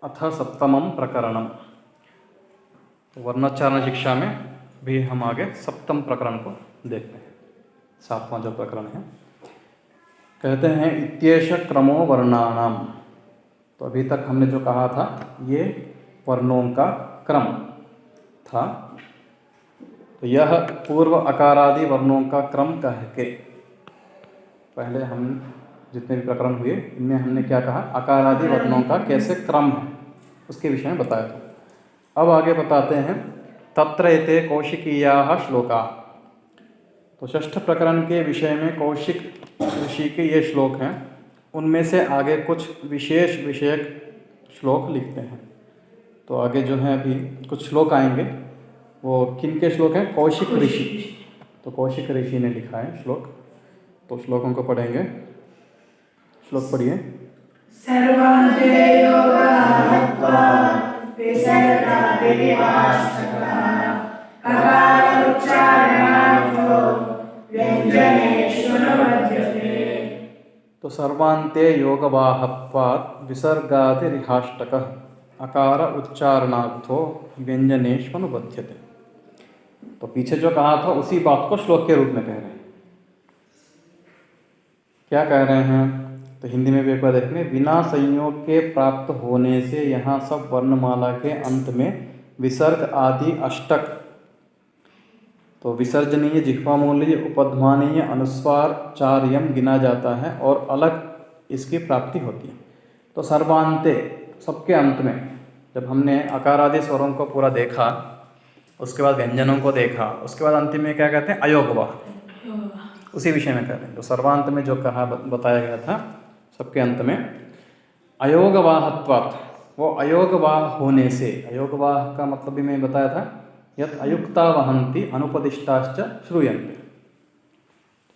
अथ सप्तमं प्रकरणम। वर्णोच्चारण शिक्षा में भी हम आगे सप्तम प्रकरण को देखते हैं। सातवां जो प्रकरण है, कहते हैं इत्येष क्रमो वर्णानाम। तो अभी तक हमने जो कहा था ये वर्णों का क्रम था। तो यह पूर्व अकारादि वर्णों का क्रम कह के, पहले हम जितने भी प्रकरण हुए इनमें हमने क्या कहा, अकारादि वर्णों का कैसे क्रम है उसके विषय में बताया था। अब आगे बताते हैं तत्र एते कौशिकीयाः श्लोका। तो षष्ठ प्रकरण के विषय में कौशिक ऋषि के ये श्लोक हैं, उनमें से आगे कुछ विशेष विषयक श्लोक लिखते हैं। तो आगे जो है अभी कुछ श्लोक आएंगे, वो किन के श्लोक हैं? कौशिक ऋषि। तो कौशिक ऋषि ने लिखा है श्लोक, तो श्लोकों को पढ़ेंगे। श्लोक पढ़िए। सर्वान्ते योगात्वात् विसर्गादिविभाषकः अकारोच्चारणार्थो व्यञ्जनेषु न बध्यते। तो सर्वान्ते योगवाहत्वात् विसर्गादिरिहाष्टकः अकार उच्चारणार्थो व्यञ्जनेष्वनुबध्यते। तो पीछे जो कहा था उसी बात को श्लोक के रूप में कह रहे हैं। क्या कह रहे हैं? तो हिंदी में भी एक बार देखने, बिना संयोग के प्राप्त होने से यहाँ सब वर्णमाला के अंत में विसर्ग आदि अष्टक, तो विसर्जनीय, जिह्वामूलीय, उपध्मानीय, अनुस्वार, चार यम गिना जाता है और अलग इसकी प्राप्ति होती है। तो सर्वान्ते, सबके अंत में, जब हमने अकार आदि स्वरों को पूरा देखा, उसके बाद व्यंजनों को देखा, उसके बाद अंतिम में क्या कहते हैं? अयोगवाह। उसी विषय में कहते हैं। तो सर्वांत में जो कहा बताया गया था सबके अंत में अयोगवाहत्वात्, वो अयोगवाह होने से, अयोगवाह का मतलब भी मैं बताया था, यत् अयुक्ता वहन्ति अनुपदिष्टाश्च श्रूयन्ते।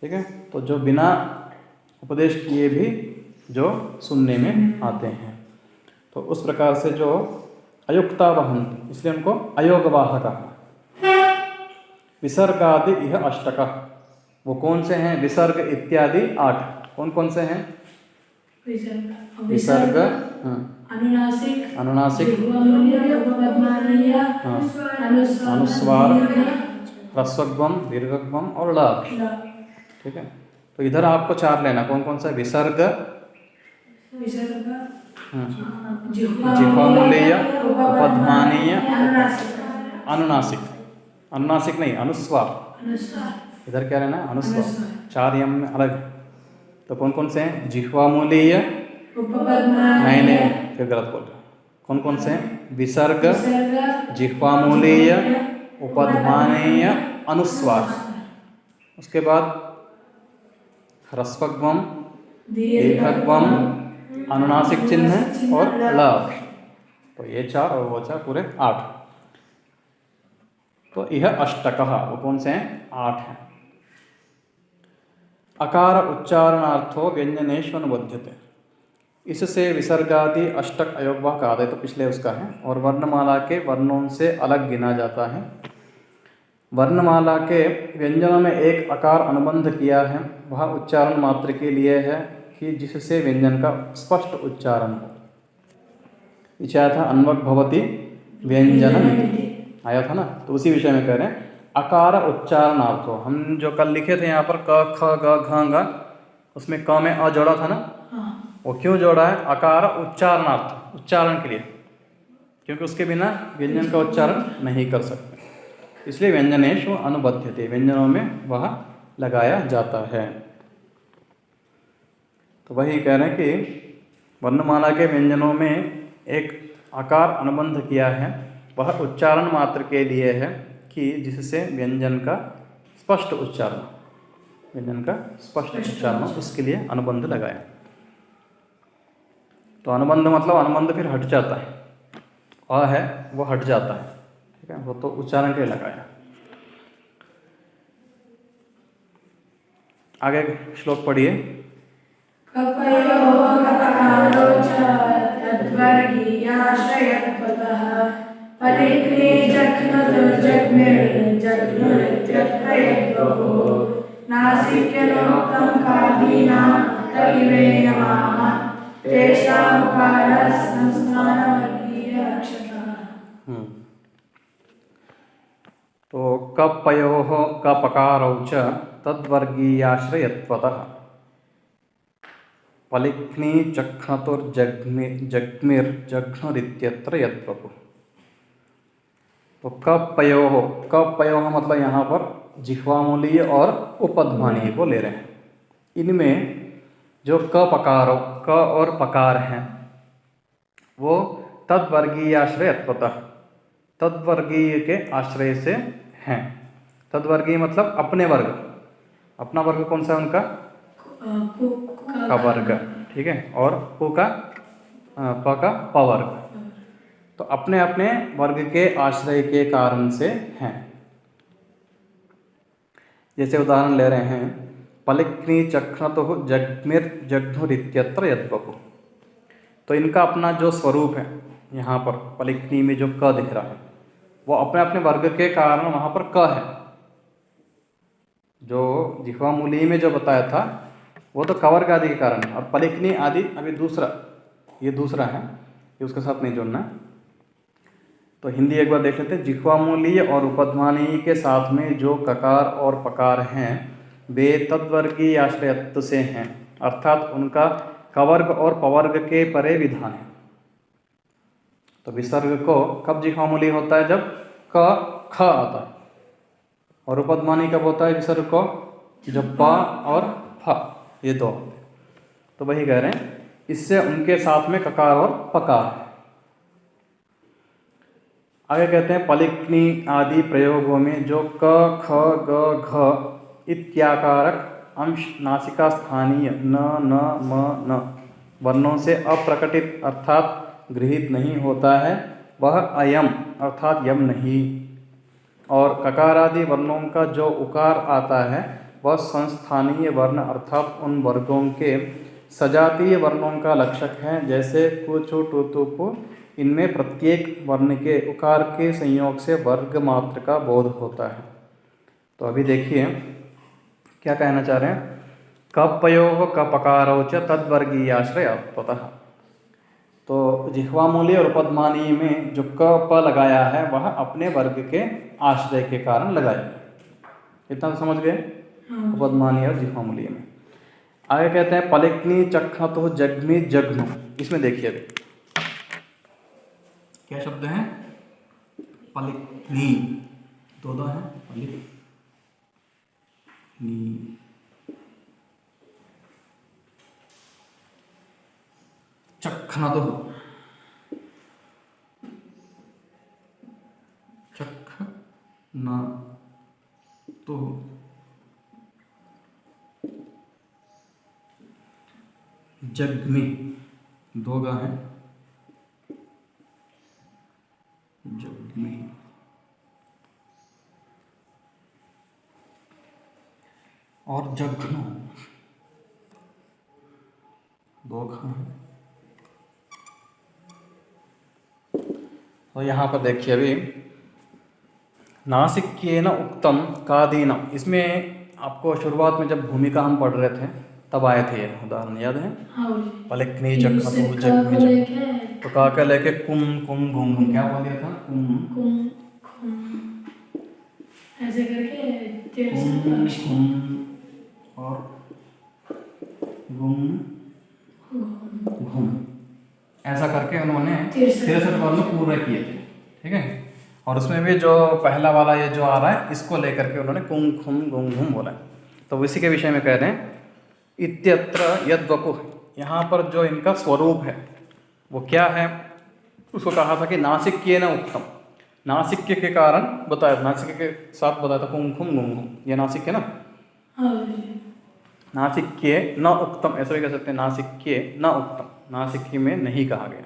ठीक है, तो जो बिना उपदेश किए भी जो सुनने में आते हैं, तो उस प्रकार से जो अयुक्ता वहन्ति, इसलिए उनको अयोगवाह कहा। विसर्गादि यह अष्टकः, वो कौन से हैं? विसर्ग इत्यादि 8। कौन कौन से हैं? विसर्ग, अनुनासिक, अनुस्वार, ह्रस्वगम, दीर्घगम और लाभ। ठीक है, तो इधर आपको 4 लेना। कौन कौन सा? विसर्ग, जिह्वामूलीय, उपध्मानीय, अनुनासिक, अनुनासिक नहीं, अनुस्वार। इधर क्या लेना? अनुस्वार। 4 यम में अलग। तो कौन कौन से हैं? जिह्वामूलीय, नहीं, फिर गलत बोल रहे। कौन कौन से हैं? विसर्ग, जिह्वामूलीय, उपध्मानीय, अनुस्वार। उसके बाद ह्रस्वगम, दीर्घगम, अनुनासिक चिन्ह और लाभ। तो ये 4 और वो 4, पूरे 8। तो यह अष्टकः, वो कौन से हैं? 8 हैं। अकार उच्चारणार्थो व्यंजनेष्वनुबध्यते, इससे विसर्गादि अष्टक अयोगवाह का आदय तो पिछले उसका है, और वर्णमाला के वर्णों से अलग गिना जाता है। वर्णमाला के व्यंजनों में एक अकार अनुबंध किया है, वह उच्चारण मात्र के लिए है कि जिससे व्यंजन का स्पष्ट उच्चारण हो। विचार था अन्वक भवति व्यंजनम, आया था ना। तो उसी विषय में कह रहे हैं अकार उच्चारणार्थो। हम जो कल लिखे थे यहाँ पर क, ख, ग, घ, ङ, उसमें क में अ जोड़ा था ना। वो क्यों जोड़ा है? अकार उच्चारणार्थ, उच्चारण के लिए, क्योंकि उसके बिना व्यंजन का उच्चारण नहीं कर सकते, इसलिए व्यंजनेषु अनुबध्यते, व्यंजनों में वह लगाया जाता है। तो वही कह रहे हैं कि वर्णमाला के व्यंजनों में एक आकार अनुबंध किया है, वह उच्चारण मात्र के लिए है कि जिससे व्यंजन का स्पष्ट उच्चारण, व्यंजन का स्पष्ट उच्चारण, उसके लिए अनुबंध लगाया। तो अनुबंध मतलब अनुबंध फिर हट जाता है, अ है वो हट जाता है, ठीक है, वो तो उच्चारण के लिए लगाया। आगे श्लोक पढ़िए। कपयोः ककारो च तद्वर्गीयाश्रयत्वतः परिक्ली जघ्नुर्जग्मिर्जघ्नुरित्यत्र यद्वपुः नासिक्यनोक्तं कादीनां तैवेयमाः तेषामुकारः संस्थानवर्गीयरक्षकः। तो कपयोः कपकारौ च तद्वर्गीयाश्रयत्वतः पलिक्नी जघ्नुर्जग्मिर्जघ्नुरित्यत्र यद्वपुः। तो कपयोः, कपयोः मतलब यहाँ पर जिह्वामूलीय और उपध्मानीय को ले रहे हैं। इनमें जो क पकारो, क और पकार हैं वो तद्वर्गीय आश्रयत्वतः, तद्वर्गीय के आश्रय से हैं। तद्वर्गीय मतलब अपने वर्ग, अपना वर्ग कौन सा है उनका? का वर्ग, ठीक है, और पु का प का पवर्ग। तो अपने अपने वर्ग के आश्रय के कारण से हैं। जैसे उदाहरण ले रहे हैं, पलिक्नी चक्नतुः जग्मिर्जघ्नुरित्यत्र यद्वपुः। तो इनका अपना जो स्वरूप है, यहाँ पर पलिक्नी में जो क दिख रहा है वो अपने अपने वर्ग के कारण वहाँ पर क है। जो जिह्वामूली में जो बताया था वो तो कवर्ग आदि के कारण है, और पलिक्नी आदि अभी दूसरा, ये दूसरा है, ये उसके साथ नहीं जोड़ना है। तो हिंदी एक बार देख लेते हैं। जिह्वामूलीय और उपध्मानीय के साथ में जो ककार और पकार हैं वे तद्वर्गीय आश्रयत्व से हैं, अर्थात उनका कवर्ग और पवर्ग के परे विधान है। तो विसर्ग को कब जिह्वामूलीय होता है? जब क ख आता है। और उपध्मानीय कब होता है विसर्ग को? जब प और फ, ये दो होते हैं। तो वही कह रहे हैं, इससे उनके साथ में ककार और पकार है। आगे कहते हैं पलिक्नी आदि प्रयोगों में जो क ख ग घ इत्याकारक अंश नासिका स्थानीय न न म न वर्णों से अप्रकटित अर्थात गृहीत नहीं होता है, वह अयम अर्थात यम नहीं। और ककार आदि वर्णों का जो उकार आता है वह संस्थानीय वर्ण अर्थात उन वर्गों के सजातीय वर्णों का लक्षक है। जैसे कु छु टु तु पु, इनमें प्रत्येक वर्ण के उकार के संयोग से वर्ग मात्र का बोध होता है। तो अभी देखिए क्या कहना चाह रहे हैं। कपयोः कपकारौ च तद्वर्गीयाश्रयत्वतः। तो जिह्वामूली और उपध्मानीय में जो क प लगाया है वह अपने वर्ग के आश्रय के कारण लगाया। इतना तो समझ गए, उपध्मानीय और जिह्वामूलीय में। आगे कहते हैं पलिक्नी चक्नतुः जग्मि जघ्नु। इसमें देखिए अभी क्या शब्द हैं? पलिक्नी, दो हैं, पलिक्नी। चक्नतुः, चक्नतुः, जग्मि, दो गा हैं, जग्मि। और जघ्नु, दो घ हैं। तो यहाँ पर देखिए अभी नासिक्येन उक्तम कादीनम, इसमें आपको शुरुआत में जब भूमिका हम पढ़ रहे थे तब आए थे ये उदाहरण, याद है? पलिक्नी चक्नतुः जग्मि जघ्नु। तो का लेके कुम कुम घुम घुम, क्या बोल दिया था? कुम ऐसे करके कुम और गुम घुम, ऐसा करके उन्होंने 63 वर्ण पूरे किए थे, ठीक है। और उसमें भी जो पहला वाला ये जो आ रहा है इसको लेकर के उन्होंने कुम खुम गुम घुम बोला। तो इसी के विषय में कह रहे हैं इत्यत्र यद्वपुः। यहाँ पर जो इनका स्वरूप है वो क्या है? उसको कहा था कि नासिक्येन उक्तम, नासिक्य के कारण बताया, नासिक्य के साथ बताया था कुम खुम गुम गुम, ये नासिक्य ना। हाँ गुरुजी। नासिक्ये न उक्तम, ऐसा भी कह सकते हैं, नासिक्ये न उक्तम, नासिक्य में नहीं कहा गया।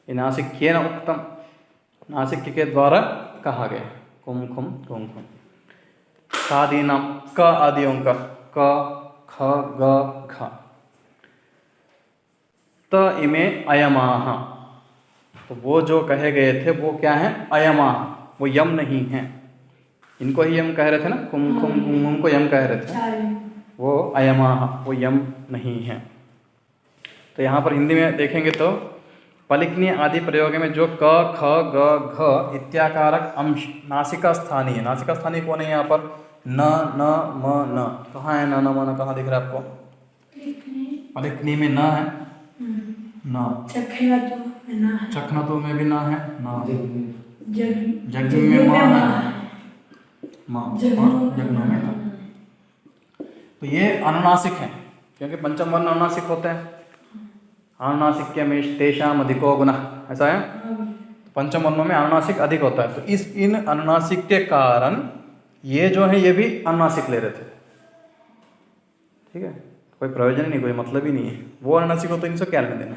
ये नासिक्ये न उक्तम, नासिक्य के द्वारा कहा गया। कुम खुम गुम खुम। सादीनाम, क आदियों का, क ख ग घ। त इमे अयमाह, तो वो जो कहे गए थे वो क्या है, अयमाह, वो यम नहीं है। इनको ही यम कह रहे थे ना, कुम खुम गुम गुम को यम कह रहे थे, वो अयमाह, वो यम नहीं है। तो यहाँ पर हिंदी में देखेंगे तो पलिकनीय आदि प्रयोग में जो क ख ग घ इत्याकारक अंश नासिका स्थानीय है। नासिका स्थानीय कौन है यहाँ पर, न न म न, कहाँ है न न म न, कहाँ दिख रहा है आपको, पलिकनी में न है, न चखेगा तो में ना है, चखना तो में भी न है, न जग में म है, जगनों में न। तो ये अनुनासिक है, क्योंकि पंचम वर्ण अनुनासिक होते हैं। अनुनासिक्य में तेषाम अधिको गुण, ऐसा है, पंचम वर्णों में अनुनासिक अधिक होता है। तो इन अनुनासिक के कारण ये जो है ये भी अनुनासिक ले रहे थे। ठीक है, कोई प्रयोजन नहीं, कोई मतलब ही नहीं है। वो अनुनासिक हो तो इनसे क्या लेना देना।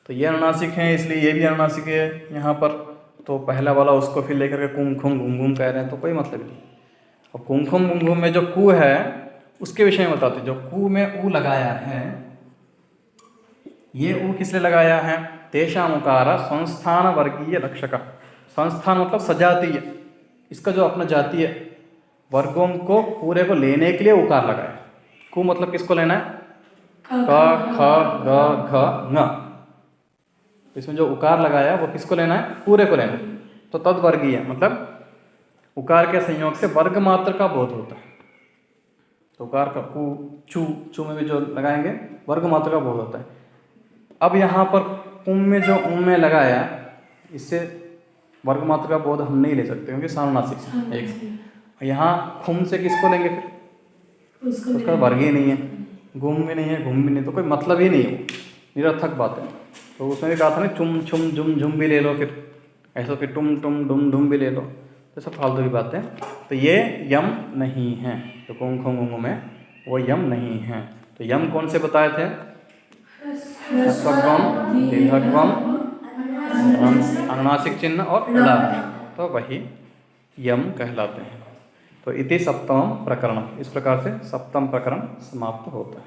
तो ये अनुनासिक है, इसलिए ये भी अनुनासिक है यहाँ पर। तो पहला वाला उसको फिर लेकर के कुम खुम घुम घुम कह रहे हैं, तो कोई मतलब नहीं। और कुम खुम घुम घुम में जो कु है उसके विषय में बताते, जो कु में उ लगाया है, ये उ किस लिए लगाया है, तेषाम उकार संस्थान वर्गीय लक्षक। संस्थान मतलब सजातीय, इसका जो अपना जातीय वर्गों को पूरे को लेने के लिए उकार लगाया। कु मतलब किसको लेना है, क ख ग घ न, इसमें जो उकार लगाया वो किसको लेना है, पूरे को लेना है। तो तद्वर्गीय मतलब उकार के संयोग से वर्ग मात्र का बोध होता है। तो उकार का कु चू, चू में भी जो लगाएंगे वर्ग मात्र का बोध होता है। अब यहाँ पर उम में जो उम में लगाया, इससे वर्ग मात्र का बोध हम नहीं ले सकते, क्योंकि सानुनासिक है एक। यहाँ खुम से किसको लेंगे फिर, उसका वर्ग ही नहीं है, गुम भी नहीं है, घुम भी नहीं, तो कोई मतलब ही नहीं है, निरर्थक बात है। तो उसमें भी कहा था ना, चुम छुम झुम झुम भी ले लो, फिर ऐसा, फिर टुम टुम डुम डुम भी ले लो, तो सब फालतू की बातें। तो ये यम नहीं है, तो कुम खुम गुम में वो यम नहीं है। तो यम कौन से बताए थे, ह्रस्वगम, दीर्घगम, अनुनासिक चिन्ह और ला, तो वही यम कहलाते हैं। तो इति सप्तम प्रकरण, इस प्रकार से सप्तम प्रकरण समाप्त होता है।